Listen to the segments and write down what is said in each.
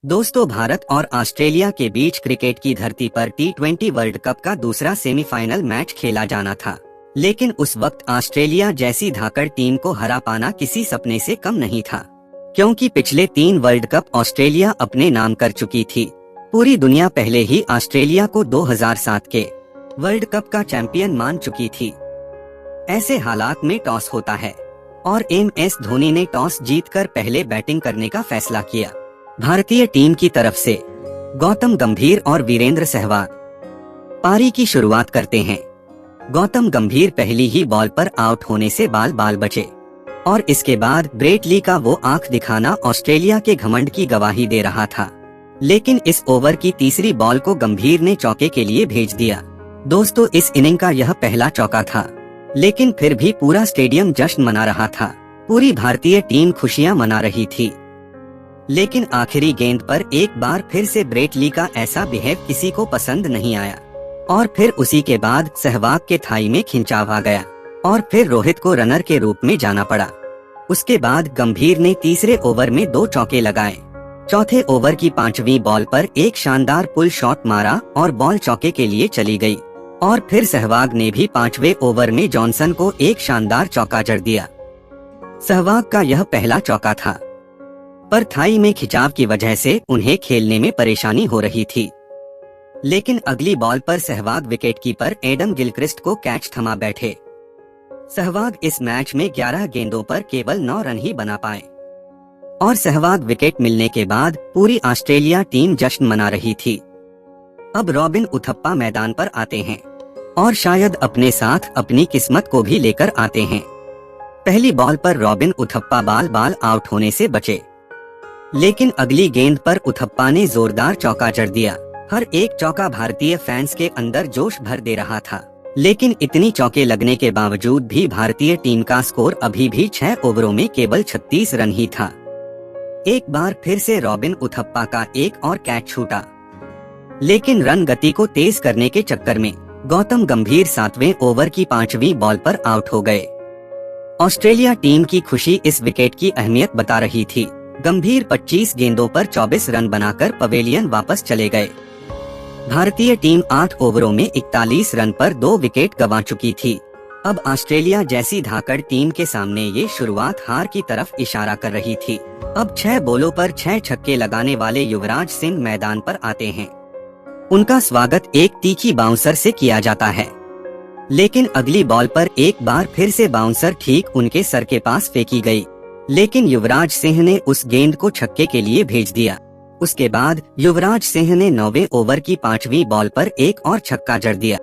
दोस्तों, भारत और ऑस्ट्रेलिया के बीच क्रिकेट की धरती पर T20 वर्ल्ड कप का दूसरा सेमीफाइनल मैच खेला जाना था। लेकिन उस वक्त ऑस्ट्रेलिया जैसी धाकड़ टीम को हरा पाना किसी सपने से कम नहीं था, क्योंकि पिछले 3 वर्ल्ड कप ऑस्ट्रेलिया अपने नाम कर चुकी थी। पूरी दुनिया पहले ही ऑस्ट्रेलिया को 2007 के वर्ल्ड कप का चैंपियन मान चुकी थी। ऐसे हालात में टॉस होता है और MS धोनी ने टॉस जीतकर पहले बैटिंग करने का फैसला किया। भारतीय टीम की तरफ से गौतम गंभीर और वीरेंद्र सहवाग पारी की शुरुआत करते हैं। गौतम गंभीर पहली ही बॉल पर आउट होने से बाल बचे और इसके बाद ब्रेट ली का वो आंख दिखाना ऑस्ट्रेलिया के घमंड की गवाही दे रहा था। लेकिन इस ओवर की तीसरी बॉल को गंभीर ने चौके के लिए भेज दिया। दोस्तों, इस इनिंग का यह पहला चौका था, लेकिन फिर भी पूरा स्टेडियम जश्न मना रहा था। पूरी भारतीय टीम खुशियां मना रही थी। लेकिन आखिरी गेंद पर एक बार फिर से ब्रेट ली का ऐसा बिहेव किसी को पसंद नहीं आया और फिर उसी के बाद सहवाग के थाई में खिंचाव आ गया और फिर रोहित को रनर के रूप में जाना पड़ा। उसके बाद गंभीर ने तीसरे ओवर में 2 चौके लगाए। चौथे ओवर की 5वीं बॉल पर एक शानदार पुल शॉट मारा और बॉल चौके के लिए चली गई और फिर सहवाग ने भी 5वें ओवर में जॉनसन को एक शानदार चौका जड़ दिया। सहवाग का यह पहला चौका था, पर थाई में खिंचाव की वजह से उन्हें खेलने में परेशानी हो रही थी। लेकिन अगली बॉल पर सहवाग विकेटकीपर एडम गिलक्रिस्ट को कैच थमा बैठे। सहवाग इस मैच में 11 गेंदों पर केवल 9 रन ही बना पाए और सहवाग विकेट मिलने के बाद पूरी ऑस्ट्रेलिया टीम जश्न मना रही थी। अब रॉबिन उथप्पा मैदान पर आते हैं और शायद अपने साथ अपनी किस्मत को भी लेकर आते हैं। पहली बॉल पर रॉबिन उथप्पा बाल आउट होने से बचे, लेकिन अगली गेंद पर उथप्पा ने जोरदार चौका जड़ दिया। हर एक चौका भारतीय फैंस के अंदर जोश भर दे रहा था। लेकिन इतनी चौके लगने के बावजूद भी भारतीय टीम का स्कोर अभी भी 6 ओवरों में केवल 36 रन ही था। एक बार फिर से रॉबिन उथप्पा का एक और कैच छूटा, लेकिन रन गति को तेज करने के चक्कर में गौतम गंभीर 7वें ओवर की 5वीं बॉल पर आउट हो गए। ऑस्ट्रेलिया टीम की खुशी इस विकेट की अहमियत बता रही थी। गंभीर 25 गेंदों पर 24 रन बनाकर पवेलियन वापस चले गए। भारतीय टीम 8 ओवरों में 41 रन पर 2 विकेट गंवा चुकी थी। अब ऑस्ट्रेलिया जैसी धाकड़ टीम के सामने ये शुरुआत हार की तरफ इशारा कर रही थी। अब 6 बॉलों पर 6 छक्के लगाने वाले युवराज सिंह मैदान पर आते हैं। उनका स्वागत एक तीखी बाउंसर से किया जाता है, लेकिन अगली बॉल पर एक बार फिर से बाउंसर ठीक उनके सर के पास फेंकी गई, लेकिन युवराज सिंह ने उस गेंद को छक्के के लिए भेज दिया। उसके बाद युवराज सिंह ने 9वें ओवर की 5वीं बॉल पर एक और छक्का जड़ दिया।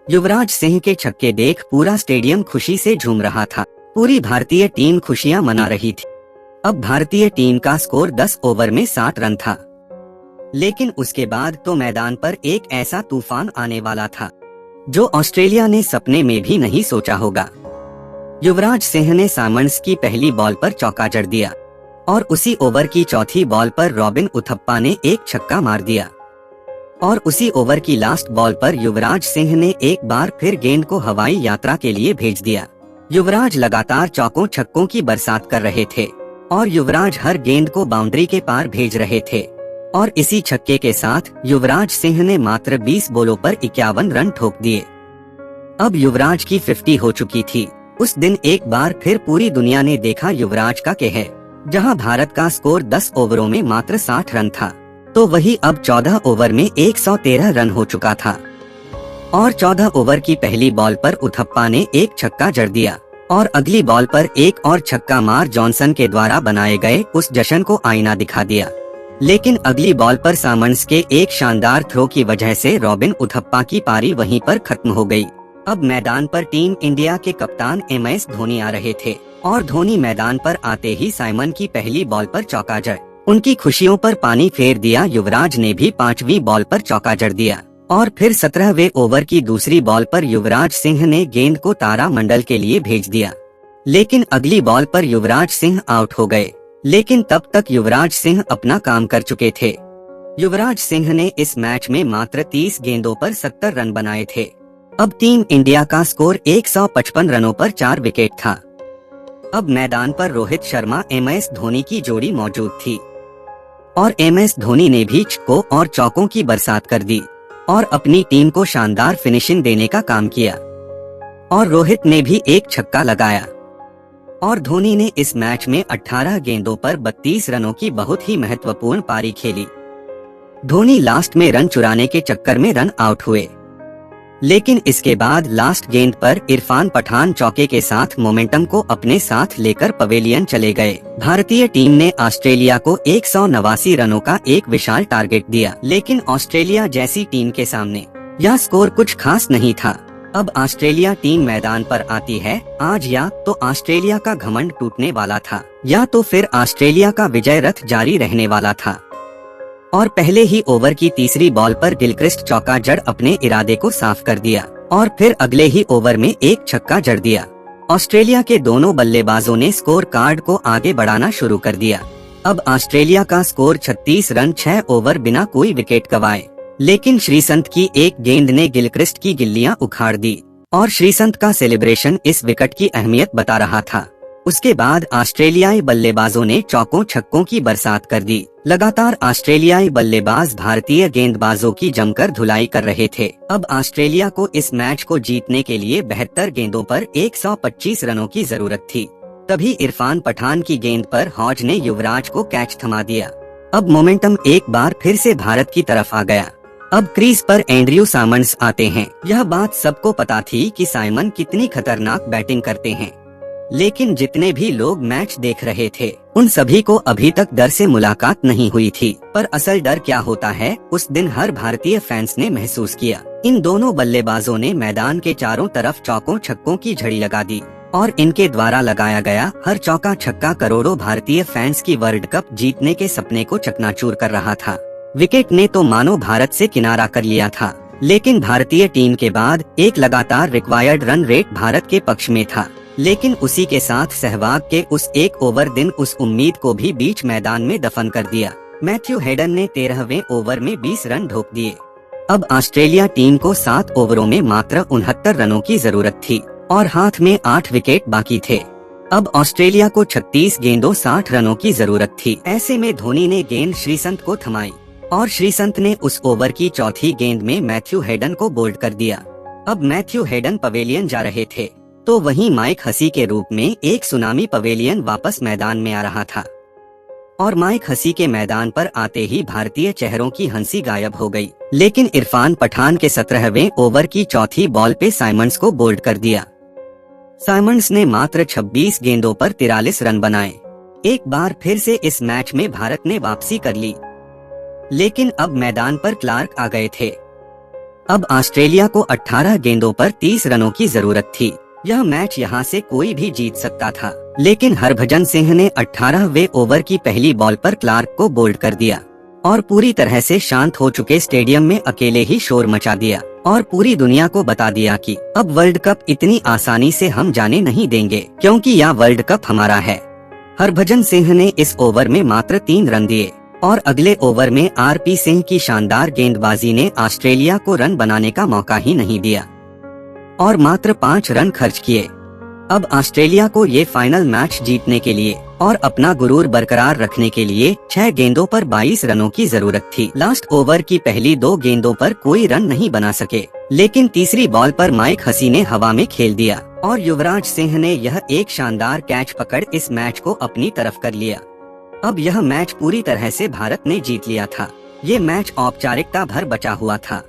युवराज सिंह के छक्के देख पूरा स्टेडियम खुशी से झूम रहा था। पूरी भारतीय टीम खुशियां मना रही थी। अब भारतीय टीम का स्कोर 10 ओवर में 60 रन था, लेकिन उसके बाद तो मैदान पर एक ऐसा तूफान आने वाला था जो ऑस्ट्रेलिया ने सपने में भी नहीं सोचा होगा। युवराज सिंह ने सामंड्स की पहली बॉल पर चौका जड़ दिया और उसी ओवर की चौथी बॉल पर रॉबिन उथप्पा ने एक छक्का मार दिया और उसी ओवर की लास्ट बॉल पर युवराज सिंह ने एक बार फिर गेंद को हवाई यात्रा के लिए भेज दिया। युवराज लगातार चौकों छक्कों की बरसात कर रहे थे और युवराज हर गेंद को बाउंड्री के पार भेज रहे थे और इसी छक्के के साथ युवराज सिंह ने मात्र 20 बॉलों पर 51 रन ठोक दिए। अब युवराज की 50 हो चुकी थी। उस दिन एक बार फिर पूरी दुनिया ने देखा युवराज का कहर। जहां भारत का स्कोर 10 ओवरों में मात्र 60 रन था, तो वही अब 14 ओवर में 113 रन हो चुका था और 14 ओवर की पहली बॉल पर उथप्पा ने एक छक्का जड़ दिया और अगली बॉल पर एक और छक्का मार जॉनसन के द्वारा बनाए गए उस जश्न को आईना दिखा दिया। लेकिन अगली बॉल पर सामंड्स के एक शानदार थ्रो की वजह से रॉबिन उथप्पा की पारी वहीं पर खत्म हो गई। अब मैदान पर टीम इंडिया के कप्तान MS धोनी आ रहे थे और धोनी मैदान पर आते ही साइमन की पहली बॉल पर चौका जड़ उनकी खुशियों पर पानी फेर दिया। युवराज ने भी 5वीं बॉल पर चौका जड़ दिया और फिर 17वें ओवर की दूसरी बॉल पर युवराज सिंह ने गेंद को तारा मंडल के लिए भेज दिया, लेकिन अगली बॉल पर युवराज सिंह आउट हो गए। लेकिन तब तक युवराज सिंह अपना काम कर चुके थे। युवराज सिंह ने इस मैच में मात्र 30 गेंदों पर 70 रन बनाए थे। अब टीम इंडिया का स्कोर 155 रनों पर 4 विकेट था। अब मैदान पर रोहित शर्मा MS धोनी की जोड़ी मौजूद थी। और MS धोनी ने भी छक्कों और चौकों की बरसात कर दी और अपनी टीम को शानदार फिनिशिंग देने का काम किया। और रोहित ने भी एक छक्का लगाया और धोनी ने इस मैच में 18 गेंदों पर 32 रनों की बहुत ही महत्वपूर्ण पारी खेली। धोनी लास्ट में रन चुराने के चक्कर में रन आउट हुए, लेकिन इसके बाद लास्ट गेंद पर इरफान पठान चौके के साथ मोमेंटम को अपने साथ लेकर पवेलियन चले गए। भारतीय टीम ने ऑस्ट्रेलिया को 189 रनों का एक विशाल टारगेट दिया, लेकिन ऑस्ट्रेलिया जैसी टीम के सामने यह स्कोर कुछ खास नहीं था। अब ऑस्ट्रेलिया टीम मैदान पर आती है आज, या तो ऑस्ट्रेलिया का घमंड टूटने वाला था या तो फिर ऑस्ट्रेलिया का विजय रथ जारी रहने वाला था। और पहले ही ओवर की तीसरी बॉल पर गिलक्रिस्ट चौका जड़ अपने इरादे को साफ कर दिया और फिर अगले ही ओवर में एक छक्का जड़ दिया। ऑस्ट्रेलिया के दोनों बल्लेबाजों ने स्कोर कार्ड को आगे बढ़ाना शुरू कर दिया। अब ऑस्ट्रेलिया का स्कोर 36 रन 6 ओवर बिना कोई विकेट गंवाए, लेकिन श्रीसंत की एक गेंद ने गिलक्रिस्ट की गिल्लियां उखाड़ दी और श्रीसंत का सेलिब्रेशन इस विकेट की अहमियत बता रहा था। उसके बाद ऑस्ट्रेलियाई बल्लेबाजों ने चौकों छक्कों की बरसात कर दी। लगातार ऑस्ट्रेलियाई बल्लेबाज भारतीय गेंदबाजों की जमकर धुलाई कर रहे थे। अब ऑस्ट्रेलिया को इस मैच को जीतने के लिए 72 गेंदों पर 125 रनों की जरूरत थी। तभी इरफान पठान की गेंद पर हॉज ने युवराज को कैच थमा दिया। अब मोमेंटम एक बार फिर से भारत की तरफ आ गया। अब क्रीज पर एंड्रयू साइमंड्स आते हैं। यह बात सबको पता थी कि साइमन कितनी खतरनाक बैटिंग करते हैं, लेकिन जितने भी लोग मैच देख रहे थे उन सभी को अभी तक डर से मुलाकात नहीं हुई थी। पर असल डर क्या होता है उस दिन हर भारतीय फैंस ने महसूस किया। इन दोनों बल्लेबाजों ने मैदान के चारों तरफ चौकों छक्कों की झड़ी लगा दी और इनके द्वारा लगाया गया हर चौका छक्का करोड़ों भारतीय फैंस की वर्ल्ड कप जीतने के सपने को चकनाचूर कर रहा था। विकेट ने तो मानो भारत से किनारा कर लिया था, लेकिन भारतीय टीम के बाद एक लगातार रिक्वायर्ड रन रेट भारत के पक्ष में था। लेकिन उसी के साथ सहवाग के उस एक ओवर दिन उस उम्मीद को भी बीच मैदान में दफन कर दिया। मैथ्यू हेडन ने 13वें ओवर में 20 रन ढोक दिए। अब ऑस्ट्रेलिया टीम को 7 ओवरों में मात्र 69 रनों की जरूरत थी और हाथ में 8 विकेट बाकी थे। अब ऑस्ट्रेलिया को 36 गेंदों 60 रनों की जरूरत थी। ऐसे में धोनी ने गेंद श्रीसंत को थमाई और श्रीसंत ने उस ओवर की चौथी गेंद में मैथ्यू हेडन को बोल्ड कर दिया। अब मैथ्यू हेडन पवेलियन जा रहे थे तो वहीं माइक हसी के रूप में एक सुनामी पवेलियन वापस मैदान में आ रहा था और माइक हसी के मैदान पर आते ही भारतीय चेहरों की हंसी गायब हो गई। लेकिन इरफान पठान के 17वें ओवर की चौथी बॉल पे साइमंड्स को बोल्ड कर दिया। साइमंड्स ने मात्र 26 गेंदों पर 43 रन बनाए। एक बार फिर से इस मैच में भारत ने वापसी कर ली, लेकिन अब मैदान पर क्लार्क आ गए थे। अब ऑस्ट्रेलिया को 18 गेंदों पर 30 रनों की जरूरत थी। यह मैच यहां से कोई भी जीत सकता था, लेकिन हरभजन सिंह ने 18वें ओवर की पहली बॉल पर क्लार्क को बोल्ड कर दिया और पूरी तरह से शांत हो चुके स्टेडियम में अकेले ही शोर मचा दिया और पूरी दुनिया को बता दिया कि अब वर्ल्ड कप इतनी आसानी से हम जाने नहीं देंगे, क्योंकि यह वर्ल्ड कप हमारा है। हरभजन सिंह ने इस ओवर में मात्र 3 रन दिए और अगले ओवर में RP सिंह की शानदार गेंदबाजी ने ऑस्ट्रेलिया को रन बनाने का मौका ही नहीं दिया और मात्र 5 रन खर्च किए। अब ऑस्ट्रेलिया को ये फाइनल मैच जीतने के लिए और अपना गुरूर बरकरार रखने के लिए 6 गेंदों पर 22 रनों की जरूरत थी। लास्ट ओवर की पहली 2 गेंदों पर कोई रन नहीं बना सके, लेकिन तीसरी बॉल पर माइक हसी ने हवा में खेल दिया और युवराज सिंह ने यह एक शानदार कैच पकड़ इस मैच को अपनी तरफ कर लिया। अब यह मैच पूरी तरह से भारत ने जीत लिया था। ये मैच औपचारिकता भर बचा हुआ था,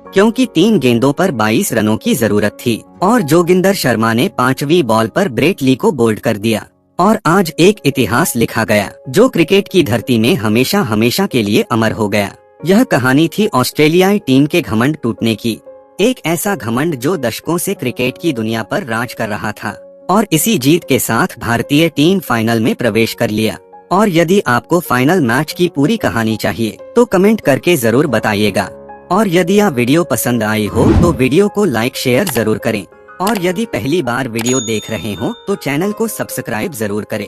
क्योंकि 3 गेंदों पर 22 रनों की जरूरत थी और जोगिंदर शर्मा ने 5वीं बॉल पर ब्रेट ली को बोल्ड कर दिया और आज एक इतिहास लिखा गया जो क्रिकेट की धरती में हमेशा हमेशा के लिए अमर हो गया। यह कहानी थी ऑस्ट्रेलियाई टीम के घमंड टूटने की, एक ऐसा घमंड जो दशकों से क्रिकेट की दुनिया पर राज कर रहा था और इसी जीत के साथ भारतीय टीम फाइनल में प्रवेश कर लिया। और यदि आपको फाइनल मैच की पूरी कहानी चाहिए तो कमेंट करके जरूर बताइएगा। और यदि आप वीडियो पसंद आई हो तो वीडियो को लाइक शेयर जरूर करें और यदि पहली बार वीडियो देख रहे हो तो चैनल को सब्सक्राइब जरूर करें।